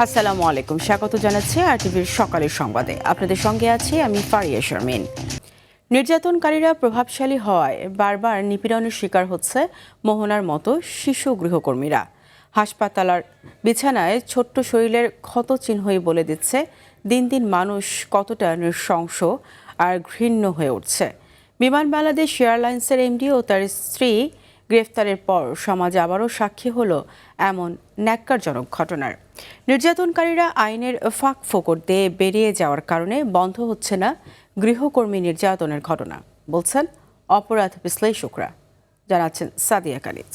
আসসালামু আলাইকুম, স্বাগত জানাচ্ছি আরটিভির সকালের সংবাদে। আপনাদের সঙ্গে আছি আমি ফারিয়া শারমিন। নির্যাতনকারীরা প্রভাবশালী হওয়ায় বারবার নিপীড়নের শিকার হচ্ছে মোহনার মতো শিশু গৃহকর্মীরা। হাসপাতালের বিছানায় ছোট্ট শরীরের ক্ষত চিহ্নই বলে দিচ্ছে দিন দিন মানুষ কতটা নৃশংস আর ঘৃণ্য হয়ে উঠছে। বিমান বাংলাদেশ এয়ারলাইন্সের এমডি ও তার স্ত্রী গ্রেফতারের পর সমাজ আবারও সাক্ষী হলো এমন ন্যাক্কারজনক ঘটনার। নির্যাতনকারীরা আইনের ফাঁক ফোকর দিয়ে বেরিয়ে যাওয়ার কারণে বন্ধ হচ্ছে না গৃহকর্মী নির্যাতনের ঘটনা, বলছেন অপরাধ বিশ্লেষকরা। জানাচ্ছেন সাদিয়া কালিজ।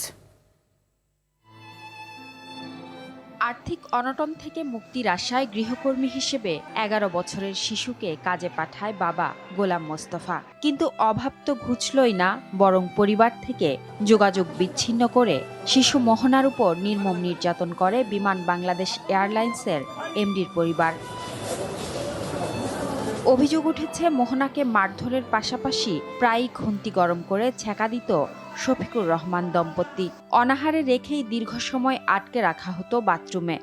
আর্থিক অনটন থেকে মুক্তির আশায় গৃহকর্মী হিসেবে ১১ বছরের শিশুকে কাজে পাঠায় বাবা গোলাম মোস্তফা। কিন্তু অভাব তো ঘুচলই না, বরং পরিবার থেকে যোগাযোগ বিচ্ছিন্ন করে শিশু মোহনার উপর নির্মম নির্যাতন করে বিমান বাংলাদেশ এয়ারলাইন্সের এমডির পরিবার। অভিযোগ উঠেছে মোহনাকে মারধরের পাশাপাশি প্রায়ই খুন্তি গরম করে ছ্যাঁকা দিত শফিকুর রহমান দম্পতি। অনাহারে রেখেই দীর্ঘ সময় আটকে রাখা হতো বাথরুমে।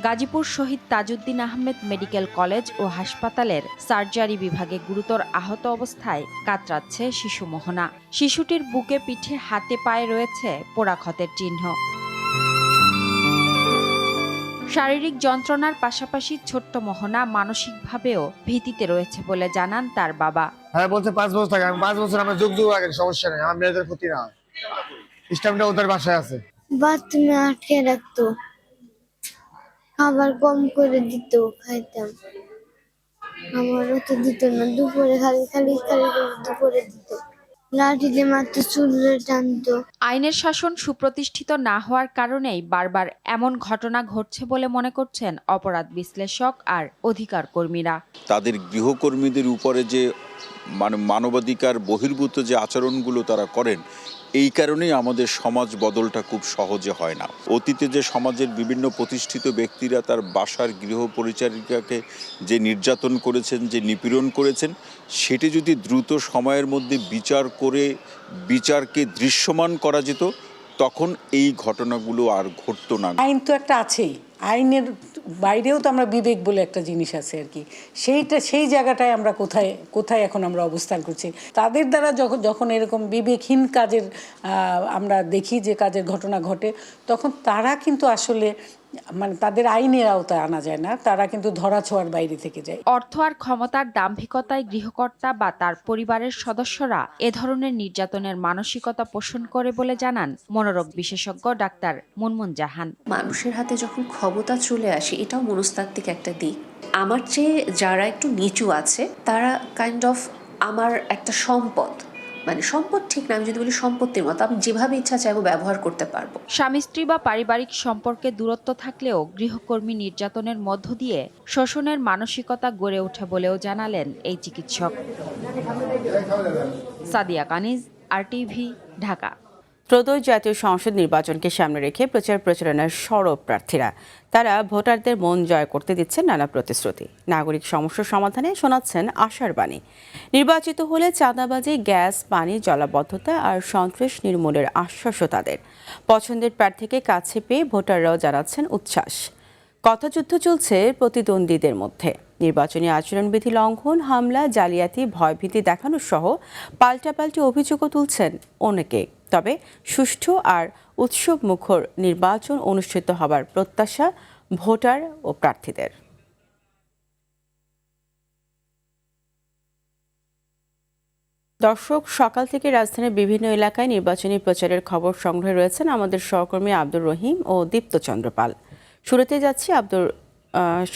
গাজীপুর শহীদ তাজউদ্দিন আহমেদ মেডিকেল কলেজ ও হাসপাতালের সার্জারি বিভাগে গুরুতর আহত অবস্থায় কাতরাচ্ছে শিশু মোহনা। শিশুটির বুকে, পিঠে, হাতে, পায়ে রয়েছে পোড়া ক্ষতের চিহ্ন। শারীরিক যন্ত্রণার পাশাপাশি ছোট্ট মোহনা মানসিকভাবেও ভীতিতে রয়েছে বলে জানান তার বাবা। হ্যাঁ, বলছে 5 বছর থাকে। আমি 5 বছর আমার যুগ আগে, সমস্যা নেই, আমার মেয়েদের ক্ষতি না হয়। স্টাফটা ওদের বাসায় আছে। বাথরুমে আটকে রাখতো, খাবার কম করে দিত, খাইতাম। আমারও তো দিত না, দুপুরে খালি খালি খালি করে দুপুরে দিত। লাঠি দিয়ে মারতো, চুলে টানতো। আইনের শাসন সুপ্রতিষ্ঠিত না হওয়ার কারণেই বারবার এমন ঘটনা ঘটছে বলে মনে করছেন অপরাধ বিশ্লেষক আর অধিকার কর্মীরা। তাদের গৃহকর্মীদের উপরে যে মানবাধিকার বহির্ভূত যে আচরণগুলো তারা করেন, এই কারণেই আমাদের সমাজ বদলটা খুব সহজে হয় না। অতীতে যে সমাজের বিভিন্ন প্রতিষ্ঠিত ব্যক্তিরা তার বাসার গৃহ পরিচারিকাকে যে নির্যাতন করেছেন, যে নিপীড়ন করেছেন, সেটি যদি দ্রুত সময়ের মধ্যে বিচার করে বিচারকে দৃশ্যমান করা যেত, তখন এই ঘটনাগুলো আর ঘটতো না। আইন তো একটা আছেই, আইনের বাইরেও তো আমরা বিবেক বলে একটা জিনিস আছে আর কি। সেই জায়গাটায় আমরা কোথায় এখন আমরা অবস্থান করছি। তাদের দ্বারা যখন এরকম বিবেকহীন কাজের আমরা দেখি যে কাজের ঘটনা ঘটে, তখন তারা কিন্তু আসলে তাদের আইনের আওতায় আনা যায় না, তারা কিন্তু ধরাছোঁয়ার বাইরে থেকে যায়। অর্থ আর ক্ষমতার দাম্ভিকতায় গৃহকর্তা বা তার পরিবারের সদস্যরা এ ধরনের নির্যাতনের মানসিকতা পোষণ করে বলে জানান মনোরোগ বিশেষজ্ঞ ডাক্তার মুনমুন জাহান। মানুষের হাতে যখন ক্ষমতা চলে আসে, এটাও মনস্তাত্ত্বিক একটা দিক। আমার চেয়ে যারা একটু নিচু আছে তারা কাইন্ড অফ আমার একটা সম্পদ, সম্পদ ঠিক না, আমি যদি বলি সম্পত্তির মতো, আমি যেভাবে ইচ্ছা চাইবো ব্যবহার করতে পারবো। স্বামী স্ত্রী বা পারিবারিক সম্পর্কে দূরত্ব থাকলেও গৃহকর্মী নির্যাতনের মধ্য দিয়ে শোষণের মানসিকতা গড়ে ওঠে বলেও জানালেন এই চিকিৎসক। সাদিয়া কানিজ, আরটিভি, ঢাকা। ত্রয়োদশ জাতীয় সংসদ নির্বাচনকে সামনে রেখে প্রচারণার সরব প্রার্থীরা। তারা ভোটারদের মন জয় করতে দিচ্ছেন নানা প্রতিশ্রুতি। নাগরিক সমস্যা সমাধানে শোনাচ্ছেন আশার বাণী। নির্বাচিত হলে চাঁদাবাজি, গ্যাস, পানি, জলাবদ্ধতা আর সন্ত্রাস নির্মূলের আশ্বাসও তাদের। পছন্দের প্রার্থীকে কাছে পেয়ে ভোটাররাও জানাচ্ছেন উচ্ছ্বাস। কথাযুদ্ধ চলছে প্রতিদ্বন্দ্বীদের মধ্যে। নির্বাচনী আচরণবিধি লঙ্ঘন, হামলা, জালিয়াতি, ভয়ভীতি দেখানো সহ পাল্টাপাল্টি অভিযোগও তুলছেন অনেকে। তবে সুষ্ঠু আর উৎসব মুখর নির্বাচন অনুষ্ঠিত হবার প্রত্যাশা ভোটার ও প্রার্থীদের। দর্শক, সকাল থেকে রাজধানীর বিভিন্ন এলাকায় নির্বাচনী প্রচারের খবর সংগ্রহে রয়েছেন আমাদের সহকর্মী আব্দুর রহিম ও দীপ্তচন্দ্র পাল।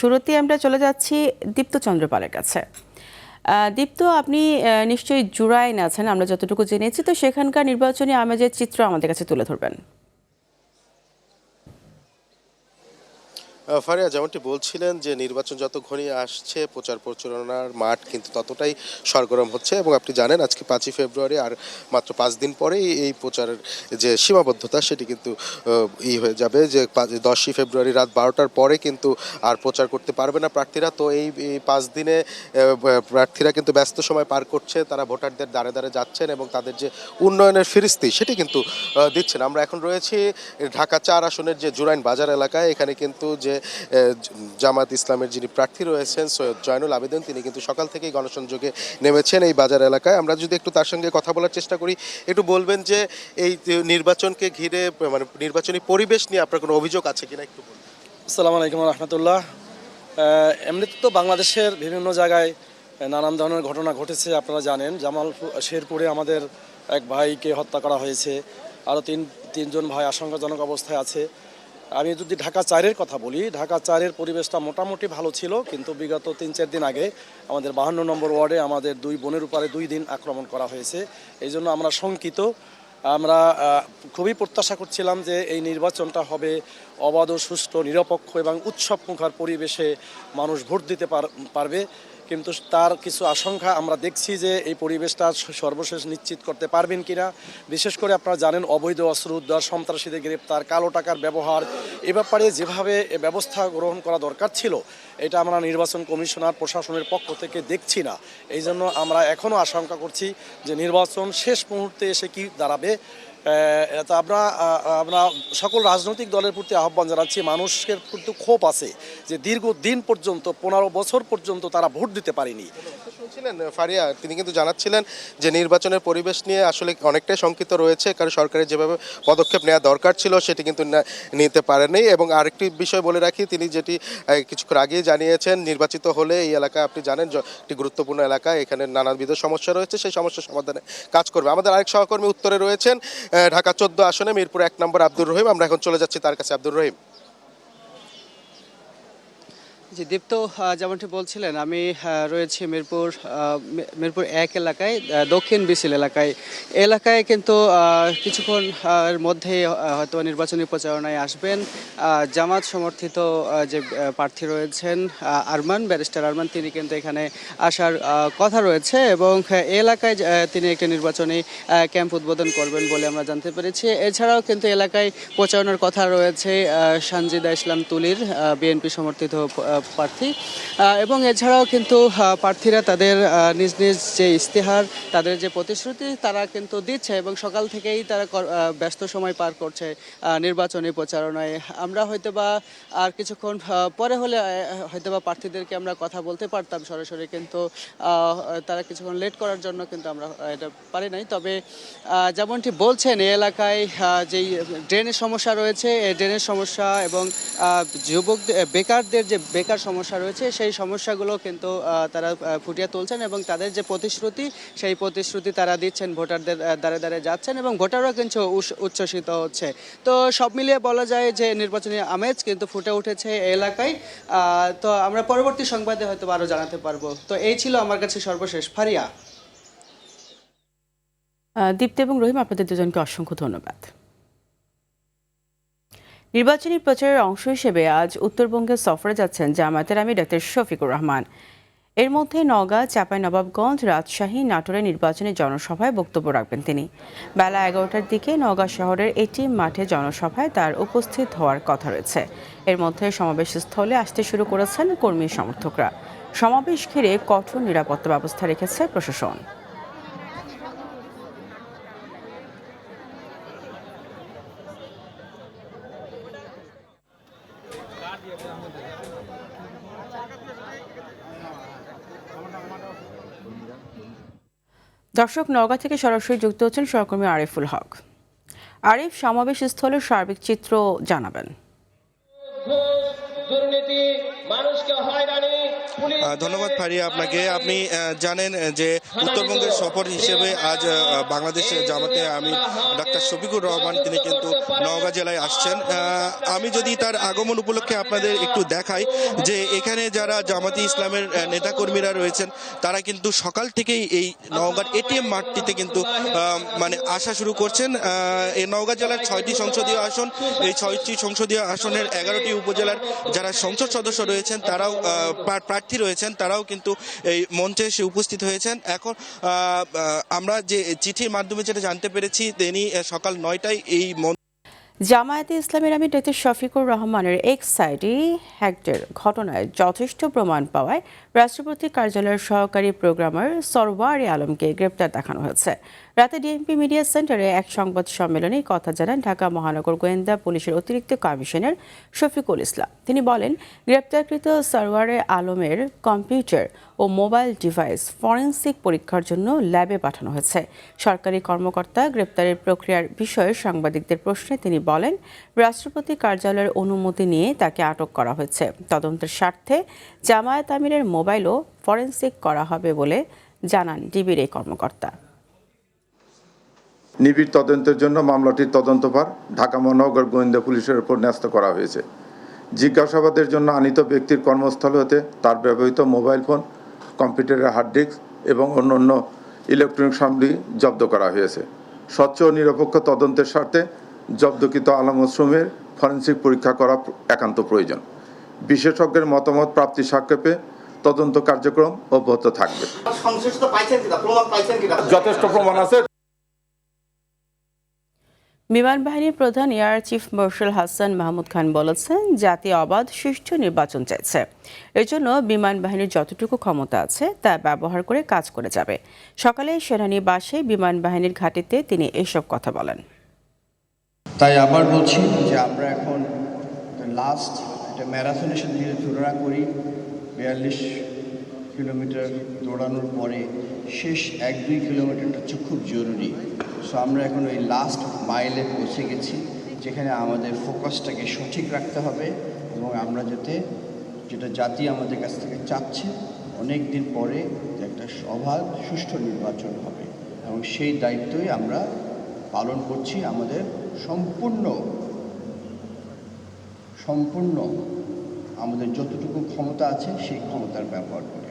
শুরুতে আমরা চলে যাচ্ছি দীপ্তচন্দ্র পালের কাছে। দীপ্ত, আপনি নিশ্চয়ই জুরাইন আছেন, আমরা যতটুকু জেনেছি, তো সেখানকার নির্বাচনী আমেজের চিত্র আমাদের কাছে তুলে ধরবেন। ফারিয়া, যেমনটি বলছিলেন যে নির্বাচন যত ঘনিয়ে আসছে প্রচার প্রচারণার মাঠ কিন্তু ততটাই সরগরম হচ্ছে এবং আপনি জানেন আজকে 5ই ফেব্রুয়ারি আর মাত্র 5 দিন পরেই এই প্রচারের যে সীমাবদ্ধতা সেটি কিন্তু হয়ে যাবে যে 10ই ফেব্রুয়ারি রাত 12টার পরে কিন্তু আর প্রচার করতে পারবে না প্রার্থীরা। তো এই 5 দিনে প্রার্থীরা কিন্তু ব্যস্ত সময় পার করছে, তারা ভোটারদের দ্বারে দ্বারে যাচ্ছেন এবং তাদের যে উন্নয়নের ফিরিস্তি সেটি কিন্তু দিচ্ছেন। আমরা এখন রয়েছি ঢাকা 4 আসনের যে জুরাইন বাজার এলাকায়। এখানে কিন্তু যে জামাত ইসলামের যিনি প্রার্থী রয়েছেন সৈয়দ জয়নুল আবেদিন, তিনি কিন্তু সকাল থেকেই গণসংযোগে নেমেছেন এই বাজার এলাকায়। আমরা যদি একটু তার সঙ্গে কথা বলার চেষ্টা করি, একটু বলবেন যে এই নির্বাচনকে ঘিরে মানে নির্বাচনী পরিবেশ নিয়ে আপনার কোনো অভিযোগ আছে কিনা একটু বলুন। আসসালামু আলাইকুম রহমতুল্লাহ। এমনিতে তো বাংলাদেশের বিভিন্ন জায়গায় নানান ধরনের ঘটনা ঘটেছে, আপনারা জানেন। শেরপুরে আমাদের এক ভাইকে হত্যা করা হয়েছে, আরও তিনজন ভাই আশঙ্কাজনক অবস্থায় আছে। আমি যদি ঢাকা 4-এর কথা বলি, ঢাকা 4-এর পরিবেশটা মোটামুটি ভালো ছিল, কিন্তু বিগত 3-4 দিন আগে আমাদের 52 নম্বর ওয়ার্ডে আমাদের 2 বোনের উপরে 2 দিন আক্রমণ করা হয়েছে। এই জন্য আমরা শঙ্কিত। আমরা খুবই প্রত্যাশা করছিলাম যে এই নির্বাচনটা হবে অবাধ, সুষ্ঠু, নিরপেক্ষ এবং উৎসবমুখর পরিবেশে মানুষ ভোট দিতে পারবে, কিন্তু তার কিছু আশঙ্কা আমরা দেখছি যে এই পরিবেশটা সর্বশেষ নিশ্চিত করতে পারবেন কিনা। বিশেষ করে আপনারা জানেন অবৈধ অস্ত্র উদ্ধার, সন্ত্রাসীদের গ্রেপ্তার, কালো টাকার ব্যবহার, এ ব্যাপারে যেভাবে ব্যবস্থা গ্রহণ করা দরকার ছিল এটা আমরা নির্বাচন কমিশনার প্রশাসনের পক্ষ থেকে দেখছি না। এই জন্য আমরা এখনও আশঙ্কা করছি যে নির্বাচন শেষ মুহূর্তে এসে কি দাঁড়াবে। তা আমরা সকল রাজনৈতিক দলের প্রতি আহ্বান জানাচ্ছি, মানুষের প্রতি ক্ষোভ আছে যে দীর্ঘদিন পর্যন্ত 15 বছর পর্যন্ত তারা ভোট দিতে পারেনি। শুনছিলেন ফারিয়া, তিনি কিন্তু জানাচ্ছিলেন যে নির্বাচনের পরিবেশ নিয়ে আসলে অনেকটাই শঙ্কিত রয়েছে, কারণ সরকারের যেভাবে পদক্ষেপ নেওয়া দরকার ছিল সেটি কিন্তু নিতে পারেনি। এবং আরেকটি বিষয় বলে রাখি, তিনি যেটি কিছুক্ষণ আগেই জানিয়েছেন, নির্বাচিত হলে এই এলাকা আপনি জানেন একটি গুরুত্বপূর্ণ এলাকা, এখানে নানাবিধ সমস্যা রয়েছে, সেই সমস্যার সমাধানে কাজ করবে। আমাদের আরেক সহকর্মী উত্তরে রয়েছেন ঢাকা 14 আসনে মিরপুর 1 নম্বর আব্দুর রহিম। আমরা এখন চলে যাচ্ছি তার কাছে। আব্দুর রহিম। জি দীপ্ত, যেমনটি বলছিলেন আমি রয়েছি মিরপুর 1 এলাকায়, দক্ষিণ বিসিল এলাকায় কিন্তু কিছুক্ষণ এর মধ্যে হয়তো নির্বাচনী প্রচারণায় আসবেন জামাত সমর্থিত যে প্রার্থী রয়েছেন ব্যারিস্টার আরমান, তিনি কিন্তু এখানে আসার কথা রয়েছে এবং এলাকায় তিনি একটি নির্বাচনী ক্যাম্প উদ্বোধন করবেন বলে আমরা জানতে পেরেছি। এছাড়াও কিন্তু এলাকায় প্রচারণার কথা রয়েছে সানজিদা ইসলাম তুলির, বিএনপি সমর্থিত প্রার্থী, এবং এছাড়াও কিন্তু প্রার্থীরা তাদের নিজ নিজ যে ইস্তেহার, তাদের যে প্রতিশ্রুতি তারা কিন্তু দিচ্ছে এবং সকাল থেকেই তারা ব্যস্ত সময় পার করছে নির্বাচনী প্রচারণায়। আমরা হয়তোবা আর কিছুক্ষণ পরে হলে হয়তোবা প্রার্থীদেরকে আমরা কথা বলতে পারতাম সরাসরি, কিন্তু তারা কিছুক্ষণ লেট করার জন্য কিন্তু আমরা এটা পারি নাই। তবে যেমনটি বলছেন এই এলাকায় যেই ড্রেনের সমস্যা রয়েছে, এই ড্রেনের সমস্যা এবং বেকারদের যে বেকার সমস্যা রয়েছে সেই সমস্যাগুলো কিন্তু তারা ফুটিয়ে তুলছেন এবং তাদের যে প্রতিশ্রুতি সেই প্রতিশ্রুতি তারা দিচ্ছেন, ভোটারদের দ্বারে দ্বারে যাচ্ছেন এবং ভোটাররা কিন্তু উচ্ছ্বসিত হচ্ছে। তো সব মিলিয়ে বলা যায় যে নির্বাচনী আমেজ কিন্তু ফুটে উঠেছে এই এলাকায়। তো আমরা পরবর্তী সংবাদে হয়তো আরও জানাতে পারবো। তো এই ছিল আমার কাছে সর্বশেষ। ফারিয়া। দীপ্ত এবং রহিম, আপনাদের দুজনকে অসংখ্য ধন্যবাদ। নির্বাচনী প্রচারের অংশ হিসেবে আজ উত্তরবঙ্গে সফরে যাচ্ছেন জামায়াতের আমির ডক্টর শফিকুর রহমান। এর মধ্যে নওগাঁ, চাঁপাইনবাবগঞ্জ, রাজশাহী, নাটোরে নির্বাচনী জনসভায় বক্তব্য রাখবেন তিনি। বেলা 11টার দিকে নওগাঁ শহরের এটিএম মাঠে জনসভায় তার উপস্থিত হওয়ার কথা রয়েছে। এর মধ্যে সমাবেশস্থলে আসতে শুরু করেছেন কর্মী সমর্থকরা। সমাবেশ ঘিরে কঠোর নিরাপত্তা ব্যবস্থা রেখেছে প্রশাসন। দর্শক, নওগাঁ থেকে সরাসরি যুক্ত হচ্ছেন সহকর্মী আরিফুল হক। আরিফ, সমাবেশ স্থলের সার্বিক চিত্র জানাবেন। দুর্নীতি, মানুষকে হয়রানি, ধন্যবাদ ফারিয়া আপনাকে। আপনি জানেন যে উত্তরবঙ্গের সফর হিসেবে আজ বাংলাদেশের জামাতে আমির ডাক্তার শফিকুর রহমান তিনি কিন্তু নওগাঁ জেলায় আসছেন। আমি যদি তার আগমন উপলক্ষে আপনাদের একটু দেখাই যে এখানে যারা জামাতে ইসলামের নেতাকর্মীরা রয়েছেন তারা কিন্তু সকাল থেকেই এই নওগাঁর এটিএম মাঠটিতে কিন্তু মানে আসা শুরু করছেন। এই নওগাঁ জেলার 6টি সংসদীয় আসন, এই 6টি সংসদীয় আসনের 11টি উপজেলার যারা সংসদ সদস্য রয়েছেন তারাও প্রার্থী রয়েছেন তারাও কিন্তু এই মঞ্চে এসে উপস্থিত হয়েছেন। এখন আমরা যে চিঠির মাধ্যমে যেটা জানতে পেরেছি তিনি সকাল 9টায় এই জামায়াতে ইসলামের আমির ডক্টর শফিকুর রহমানের এক্স সাইটে হ্যাকের ঘটনায় যথেষ্ট প্রমাণ পাওয়ায় রাষ্ট্রপতি কার্যালয়ের সহকারী প্রোগ্রামার সরওয়ার আলমকে গ্রেপ্তার দেখানো হয়েছে। রাতে ডিএমপি মিডিয়া সেন্টারে এক সংবাদ সম্মেলনে কথা জানান ঢাকা মহানগর গোয়েন্দা পুলিশের অতিরিক্ত কমিশনার শফিকুল ইসলাম। তিনি বলেন, গ্রেপ্তারকৃত সরওয়ার আলমের কম্পিউটার ও মোবাইল ডিভাইস ফরেনসিক পরীক্ষার জন্য ল্যাবে পাঠানো হয়েছে। সরকারি কর্মকর্তা গ্রেপ্তারের প্রক্রিয়ার বিষয়ে সাংবাদিকদের প্রশ্নে তিনি বলেন, রাষ্ট্রপতি কার্যালয়ের অনুমতি নিয়ে তাকে আটক করা হয়েছে। তদন্তের স্বার্থে জামায়াত আমিরের মোবাইলও ফরেনসিক করা হবে বলে জানান ডিবির এই কর্মকর্তা। নিবিড় তদন্তের জন্য মামলাটির তদন্তভার ঢাকা মহানগর গোয়েন্দা পুলিশের উপর ন্যস্ত করা হয়েছে। জিজ্ঞাসাবাদের জন্য আনিত ব্যক্তির কর্মস্থল হতে তার ব্যবহৃত মোবাইল ফোন, কম্পিউটারের হার্ড ডিস্ক এবং অন্যান্য ইলেকট্রনিক সামগ্রী জব্দ করা হয়েছে। স্বচ্ছ ও নিরপেক্ষ তদন্তের স্বার্থে জব্দকৃত আলম ওসরুমের ফরেনসিক পরীক্ষা করা একান্ত প্রয়োজন। বিশেষজ্ঞের মতামত প্রাপ্তি সাপেক্ষে তদন্ত কার্যক্রম অব্যাহত থাকবে। যথেষ্ট প্রমাণ আছে। বিমান বাহিনীর প্রধান air chief marshal Hasan Mahmud Khan বলেছেন, জাতি অবাধ সুষ্ঠু নির্বাচন চাইছে। এর জন্য বিমান বাহিনীর যতটুকু ক্ষমতা আছে তা ব্যবহার করে কাজ করে যাবে। সকালে সেনানিবাসে বিমান বাহিনীর ঘাঁটিতে তিনি এসব কথা বলেন। তাই আবার বলছি যে আমরা এখন লাস্ট একটা ম্যারাথনের সাথে যদি তুলনা করি, 42 কিলোমিটার দৌড়ানোর পরে শেষ 1-2 কিলোমিটারটা হচ্ছে খুব জরুরি। সো আমরা এখন ওই লাস্ট মাইলে পৌঁছে গেছি, যেখানে আমাদের ফোকাসটাকে সঠিক রাখতে হবে এবং আমরা যেটা জাতি আমাদের কাছ থেকে চাচ্ছে অনেক দিন পরে যে একটা অবাধ সুষ্ঠু নির্বাচন হবে, এবং সেই দায়িত্বই আমরা পালন করছি আমাদের সম্পূর্ণ আমাদের যতটুকু ক্ষমতা আছে সেই ক্ষমতার ব্যবহার করে।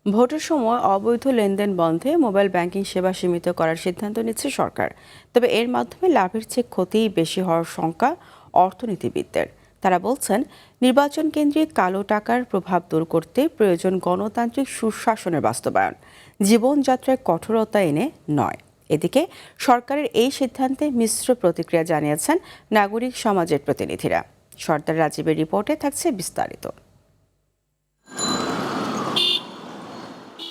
ভোটের সময় অবৈধ লেনদেন বন্ধে মোবাইল ব্যাংকিং সেবা সীমিত করার সিদ্ধান্ত নিচ্ছে সরকার। তবে এর মাধ্যমে লাভের চেয়ে ক্ষতিই বেশি হওয়ার শঙ্কা অর্থনীতিবিদদের। তারা বলছেন, নির্বাচন কেন্দ্রিক কালো টাকার প্রভাব দূর করতে প্রয়োজন গণতান্ত্রিক সুশাসনের বাস্তবায়ন, জীবনযাত্রায় কঠোরতা এনে নয়। এদিকে সরকারের এই সিদ্ধান্তে মিশ্র প্রতিক্রিয়া জানিয়েছেন নাগরিক সমাজের প্রতিনিধিরা। সর্দার রাজীবের রিপোর্টে থাকছে বিস্তারিত।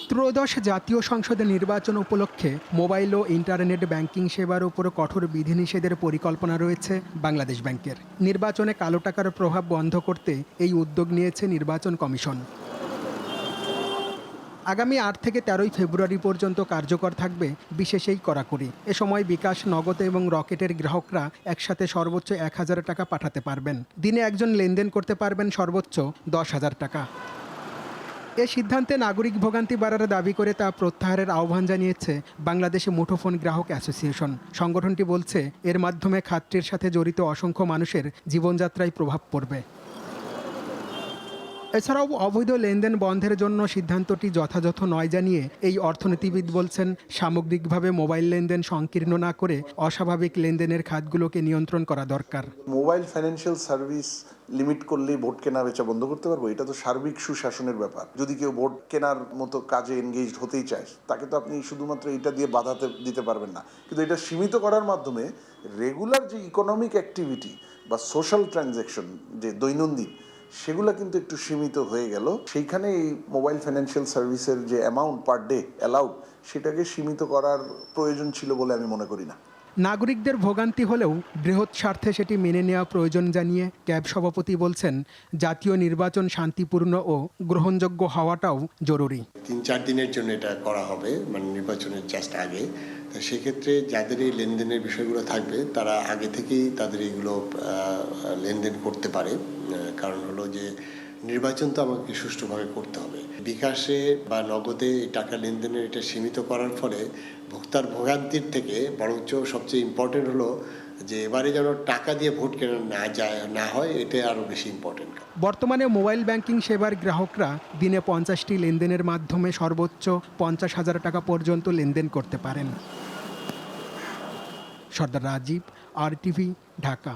ত্রয়োদশ জাতীয় সংসদের নির্বাচন উপলক্ষে মোবাইল ও ইন্টারনেট ব্যাংকিং সেবার উপর কঠোর বিধিনিষেধের পরিকল্পনা রয়েছে বাংলাদেশ ব্যাংকের। নির্বাচনে কালো টাকার প্রভাব বন্ধ করতে এই উদ্যোগ নিয়েছে নির্বাচন কমিশন। আগামী 8 থেকে 13 ফেব্রুয়ারি পর্যন্ত কার্যকর থাকবে বিশেষ এই কড়াকড়ি। এ সময় বিকাশ, নগদ এবং রকেটের গ্রাহকরা একসাথে সর্বোচ্চ 1000 টাকা পাঠাতে পারবেন। দিনে একজন লেনদেন করতে পারবেন সর্বোচ্চ 10,000 টাকা। এ সিদ্ধান্তে নাগরিক ভোগান্তি বাড়ার দাবি করে তা প্রত্যাহারের আহ্বান জানিয়েছে বাংলাদেশে মুঠোফোন গ্রাহক অ্যাসোসিয়েশন। সংগঠনটি বলছে, এর মাধ্যমে খাতটির সাথে জড়িত অসংখ্য মানুষের জীবনযাত্রায় প্রভাব পড়বে। এছাড়াও অবৈধ লেনদেন বন্ধের জন্য সিদ্ধান্তটি যথাযথ নয় জানিয়ে এই অর্থনীতিবিদ বলছেন, সামগ্রিকভাবে মোবাইল লেনদেন সংকীর্ণ না করে অস্বাভাবিক লেনদেনের খাতগুলোকে নিয়ন্ত্রণ করা দরকার। মোবাইল ফাইন্যান্সিয়াল সার্ভিস লিমিট করলেই ভোট কেনা বেচা বন্ধ করতে পারবো? এটা তো সার্বিক সুশাসনের ব্যাপার। যদি কেউ ভোট কেনার মতো কাজে এনগেজড হতেই চায়, তাকে তো আপনি শুধুমাত্র এটা দিয়ে বাধা দিতে পারবেন না। কিন্তু এটা সীমিত করার মাধ্যমে রেগুলার যে ইকোনমিক অ্যাক্টিভিটি বা সোশ্যাল ট্রানজ্যাকশন যে দৈনন্দিন, সেগুলো কিন্তু একটু সীমিত হয়ে গেল। সেইখানে এই মোবাইল ফাইন্যান্সিয়াল সার্ভিসের যে অ্যামাউন্ট পার ডে অ্যালাউড, সেটাকে সীমিত করার প্রয়োজন ছিল বলে আমি মনে করি না। নাগরিকদের ভোগান্তি হলেও বৃহৎ স্বার্থে সেটি মেনে নেওয়া প্রয়োজন জানিয়ে ক্যাব সভাপতি বলছেন, জাতীয় নির্বাচন শান্তিপূর্ণ ও গ্রহণযোগ্য হওয়াটাও জরুরি। 3-4 দিনের জন্য এটা করা হবে, মানে নির্বাচনের জাস্ট আগে। তা সেক্ষেত্রে যাদের এই লেনদেনের বিষয়গুলো থাকবে তারা আগে থেকেই তাদের এইগুলো লেনদেন করতে পারে। কারণ হলো যে নির্বাচন তো আমাকে সুষ্ঠুভাবে করতে হবে। বিকাশে বা নগদে টাকা লেনদেনের এটা সীমিত করার ফলে ভোক্তার ভোগান্তির থেকে বরঞ্চ সবচেয়ে ইম্পর্টেন্ট হলো যে এবারে যেন টাকা দিয়ে ভোট কেনা না হয়, এটা আরও বেশি ইম্পর্টেন্ট। বর্তমানে মোবাইল ব্যাংকিং সেবার গ্রাহকরা দিনে 50টি লেনদেনের মাধ্যমে সর্বোচ্চ 50,000 টাকা পর্যন্ত লেনদেন করতে পারেন। সর্দার রাজীব, RTV, ঢাকা।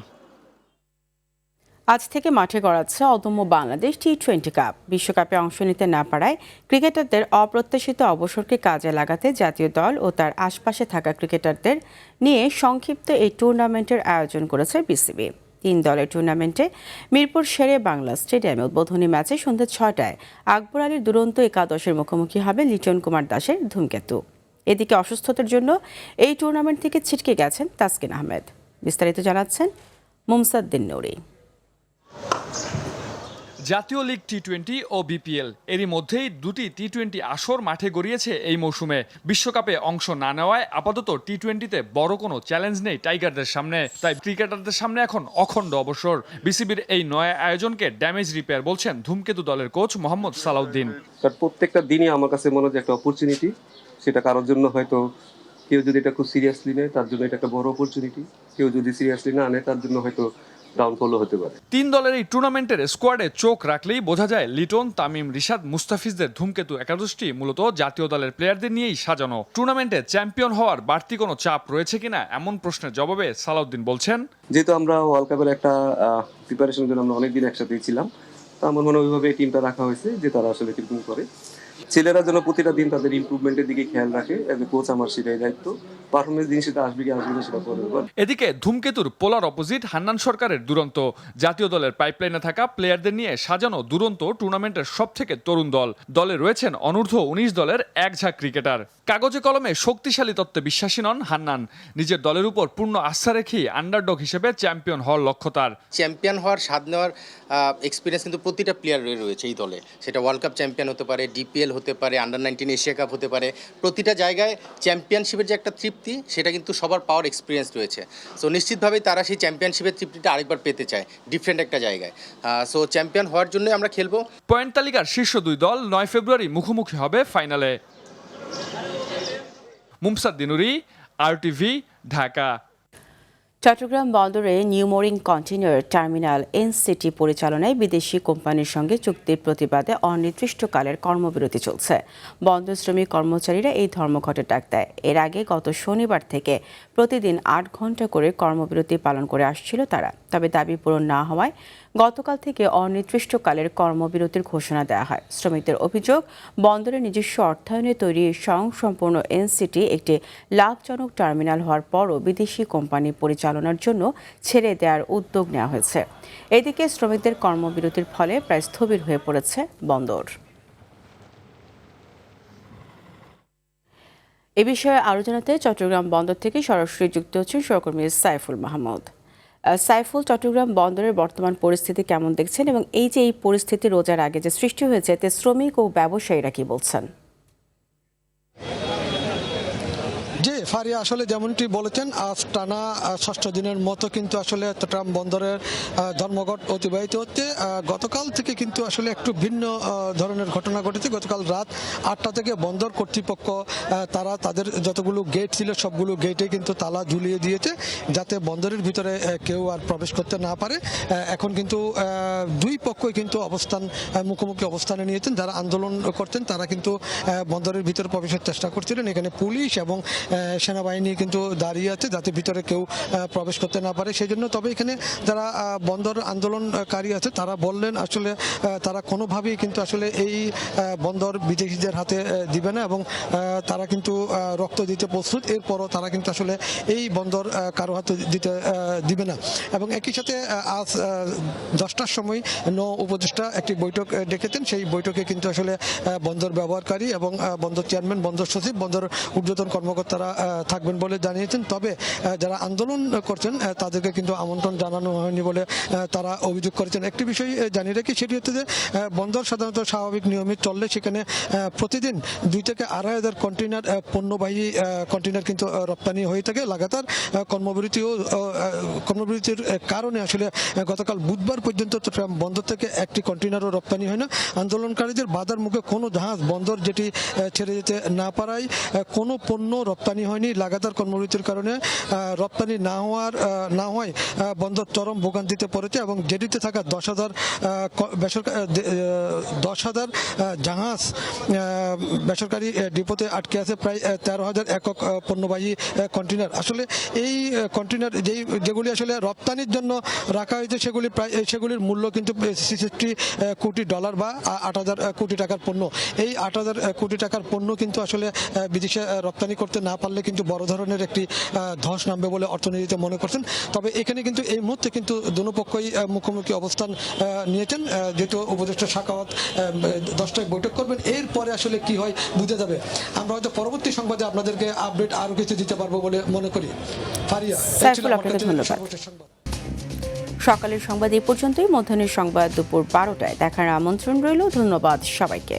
আজ থেকে মাঠে গড়াচ্ছে অদম্য বাংলাদেশ টি-20 কাপ। বিশ্বকাপে অংশ নিতে না পারায় ক্রিকেটারদের অপ্রত্যাশিত অবসরকে কাজে লাগাতে জাতীয় দল ও তার আশপাশে থাকা ক্রিকেটারদের নিয়ে সংক্ষিপ্ত এই টুর্নামেন্টের আয়োজন করেছে বিসিবি। 3 দলের টুর্নামেন্টে মিরপুর শেরে বাংলা স্টেডিয়ামে উদ্বোধনী ম্যাচে সন্ধ্যা 6টায় আকবর আলীর দুরন্ত একাদশের মুখোমুখি হবে লিটন কুমার দাসের ধূমকেতু। এদিকে অসুস্থতার জন্য এই টুর্নামেন্ট থেকে ছিটকে গেছেন তাসকিন আহমেদ। বিস্তারিত জানাচ্ছেন মুমসাদ্দিন নুরি। জাতীয় লীগ টি-20 ও বিপিএল এরই মধ্যেই দুটি টি-20 আসর মাঠে গড়িয়েছে এই মৌসুমে। বিশ্বকাপে অংশ না নেওয়ায় আপাতত টি-20তে বড় কোনো চ্যালেঞ্জ নেই টাইগারদের সামনে, তাই ক্রিকেটারদের সামনে এখন অখণ্ড অবসর। বিসিবির এই নয়া আয়োজনকে ড্যামেজ রিপেয়ার বলছেন ধূমকেতু দলের কোচ মোহাম্মদ সালাউদ্দিন। প্রত্যেকটা দিনই আমার কাছে মনে হয় একটা অপরচুনিটি, সেটা কারোর জন্য হয়তো কেউ যদি এটা খুব সিরিয়াসলি নেয় তার জন্য এটা একটা বড় অপরচুনিটি, কেউ যদি সিরিয়াসলি না নেয় তার জন্য হয়তো ডাউনফলও হতে পারে। 3 দলের এই টুর্নামেন্টের স্কোয়াডে চোখ রাখলেই বোঝা যায় লিটন, তামিম, রিশাদ, মুস্তাফিজদের ধূমকেতু একাদশটি মূলত জাতীয় দলের প্লেয়ারদের নিয়েই সাজানো। টুর্নামেন্টে চ্যাম্পিয়ন হওয়ার বাড়তি কোনো চাপ রয়েছে কিনা এমন প্রশ্নের জবাবে সালাউদ্দিন বলছেন, যেহেতু আমরা ওয়ার্ল্ড কাপের একটা প্রিপারেশনের জন্য আমরা অনেকদিন একসাথেই ছিলাম, তো আমার মনে হয় ওইভাবে টিমটা রাখা হয়েছে যে তারা আসলে টিম করে। ছেলেরা যেন প্রতিটা দিন তাদের ইমপ্রুভমেন্টের দিকে খেয়াল রাখে, এজ এ কোচ আমার সেটাই দায়িত্ব। পারফরমেন্স দিন সেটা আসবে কি আসবে না সেটা পরে। এদিকে ধূমকেতুর পোলার অপোজিট হান্নান সরকারের দুরন্ত। জাতীয় দলের পাইপলাইনে থাকা প্লেয়ারদের নিয়ে সাজানো দুরন্ত টুর্নামেন্টের সবথেকে তরুণ দল। দলে রয়েছেন অনূর্ধ্ব 19 দলের এক ঝাঁক ক্রিকেটার। কাগজে কলমে শক্তিশালী তত্ত্বে বিশ্বাসী নন হান্নান। নিজের দলের উপর পূর্ণ আস্থা রেখেই আন্ডারডগ হিসেবে চ্যাম্পিয়ন হওয়ার লক্ষ্য তার। চ্যাম্পিয়ন হওয়ার স্বাদ নেওয়ার এক্সপিরিয়েন্স কিন্তু প্রতিটা প্লেয়ারের রয়েছে এই দলে। সেটা ওয়ার্ল্ড কাপ চ্যাম্পিয়ন হতে পারে, ডিপিএল হতে পারে, আন্ডার-19 এশিয়া কাপ হতে পারে। প্রতিটা জায়গায় চ্যাম্পিয়নশিপের যে একটা তৃপ্তি, সেটা কিন্তু সবার পাওয়ার এক্সপিরিয়েন্স রয়েছে। সো নিশ্চিতভাবেই তারা সেই চ্যাম্পিয়নশিপের তৃপ্তিটা আরেকবার পেতে চায় ডিফারেন্ট একটা জায়গায়। সো চ্যাম্পিয়ন হওয়ার জন্য আমরা খেলবো। পয়েন্ট তালিকার শীর্ষ 2 দল 9 ফেব্রুয়ারি মুখোমুখি হবে ফাইনালে। মুমসাদ্দিন নুরি, RTV, ঢাকা। চট্টগ্রাম বন্দরে new mooring container terminal NCT পরিচালনায় বিদেশি কোম্পানির সঙ্গে চুক্তির প্রতিবাদে অনির্দিষ্টকালের কর্মবিরতি চলছে। বন্দর শ্রমিক কর্মচারীরা এই ধর্মঘটের ডাক দেয়। এর আগে গত শনিবার থেকে প্রতিদিন 8 ঘন্টা করে কর্মবিরতি পালন করে আসছিল তারা। তবে দাবি পূরণ না হওয়ায় গতকাল থেকে অনির্দিষ্টকালের কর্মবিরতির ঘোষণা দেওয়া হয়। শ্রমিকদের অভিযোগ, বন্দরের নিজস্ব অর্থায়নে তৈরি স্বয়ংসম্পূর্ণ NCT একটি লাভজনক টার্মিনাল হওয়ার পরও বিদেশি কোম্পানি পরিচালনার জন্য ছেড়ে দেওয়ার উদ্যোগ নেওয়া হয়েছে। এদিকে শ্রমিকদের কর্মবিরতির ফলে প্রায় স্থবির হয়ে পড়েছে বন্দর। এ বিষয়ে আরও জানাতে চট্টগ্রাম বন্দর থেকে সরাসরি যুক্ত হচ্ছেন সহকর্মী সাইফুল মাহমুদ। সাইফুল, চট্টগ্রাম বন্দরের বর্তমান পরিস্থিতি কেমন দেখছেন এবং এই যে এই পরিস্থিতি রোজার আগে যে সৃষ্টি হয়েছে এতে শ্রমিক ও ব্যবসায়ীরা কি বলছেন? জি ফারিয়া, আসলে যেমনটি বলেছেন, আজ টানা 6 দিনের মতো কিন্তু আসলে চট্টগ্রাম বন্দরের ধর্মঘট অতিবাহিত হচ্ছে। গতকাল থেকে কিন্তু আসলে একটু ভিন্ন ধরনের ঘটনা ঘটেছে। গতকাল রাত 8টা থেকে বন্দর কর্তৃপক্ষ তারা তাদের যতগুলো গেট ছিল সবগুলো গেটে কিন্তু তালা ঝুলিয়ে দিয়েছে, যাতে বন্দরের ভিতরে কেউ আর প্রবেশ করতে না পারে। এখন কিন্তু দুই পক্ষই কিন্তু মুখোমুখি অবস্থানে নিয়েছেন। যারা আন্দোলন করতেন তারা কিন্তু বন্দরের ভিতরে প্রবেশের চেষ্টা করছিলেন। এখানে পুলিশ এবং সেনাবাহিনী কিন্তু দাঁড়িয়ে আছে যাতে ভিতরে কেউ প্রবেশ করতে না পারে সেই জন্য। তবে এখানে যারা বন্দর আন্দোলনকারী আছে তারা বললেন আসলে তারা কোনোভাবেই কিন্তু আসলে এই বন্দর বিদেশিদের হাতে দিবে না এবং তারা কিন্তু রক্ত দিতে প্রস্তুত। এরপরও তারা কিন্তু আসলে এই বন্দর কারো হাতে দিতে দিবে না। এবং একই সাথে আজ 10টার সময় উপদেষ্টা একটি বৈঠক ডেকেছেন। সেই বৈঠকে কিন্তু আসলে বন্দর ব্যবহারকারী এবং বন্দর চেয়ারম্যান, বন্দর সচিব, বন্দর ঊর্ধ্বতন কর্মকর্তারা থাকবেন বলে জানিয়েছেন। তবে যারা আন্দোলন করছেন তাদেরকে কিন্তু আমন্ত্রণ জানানো হয়নি বলে তারা অভিযোগ করেছেন। একটি বিষয় জানিয়ে রাখি, সেটি হচ্ছে যে বন্দর সাধারণত স্বাভাবিক নিয়মে চললে সেখানে প্রতিদিন 2 থেকে 2.5 হাজার কন্টেইনার পণ্যবাহী কন্টেইনার কিন্তু রপ্তানি হয়ে থাকে। লাগাতার কর্মবিরতির কারণে আসলে গতকাল বুধবার পর্যন্ত চট্টগ্রাম বন্দর থেকে একটি কন্টেইনারও রপ্তানি হয় না। আন্দোলনকারীদের বাধার মুখে কোনো জাহাজ বন্দর যেটি ছেড়ে যেতে না পারায় কোনো পণ্য রপ্তানি হয়নি। লাগাতার কর্মবিরতির কারণে রপ্তানি না হওয়ায় বন্দর চরম ভোগান্তিতে পড়েছে এবং জেডিতে থাকা 10,000 জাহাজ বেসরকারি ডিপোতে আটকে আছে প্রায় 13,000 একক পণ্যবাহী কন্টেইনার। আসলে এই কন্টেইনার যেগুলি আসলে রপ্তানির জন্য রাখা হয়েছে সেগুলির মূল্য কিন্তু 66 কোটি ডলার বা 8,000 কোটি টাকার পণ্য। এই 8,000 কোটি টাকার পণ্য কিন্তু আসলে বিদেশে রপ্তানি করতে না পারলে কিন্তু বড় ধরনের একটি ধস নামবে বলে অর্থনীতিতে মনে করছেন। তবে এখানে কিন্তু এই মুহূর্তে কিন্তু দুই পক্ষই মুখোমুখি অবস্থান নিয়েছেন। যেহেতু উপদেষ্টা সাখাওয়াত 10টায় বৈঠক করবেন, এরপরে আসলে কি হয় বোঝা যাবে। আমরা হয়তো পরবর্তী সংবাদে আপনাদেরকে আপডেট আরো কিছু দিতে পারবো বলে মনে করি। ফারিয়া, সকালের সংবাদ এই পর্যন্তই। মধ্যাহ্নের সংবাদ দুপুর 12টায় দেখার আমন্ত্রণ রইল। ধন্যবাদ সবাইকে।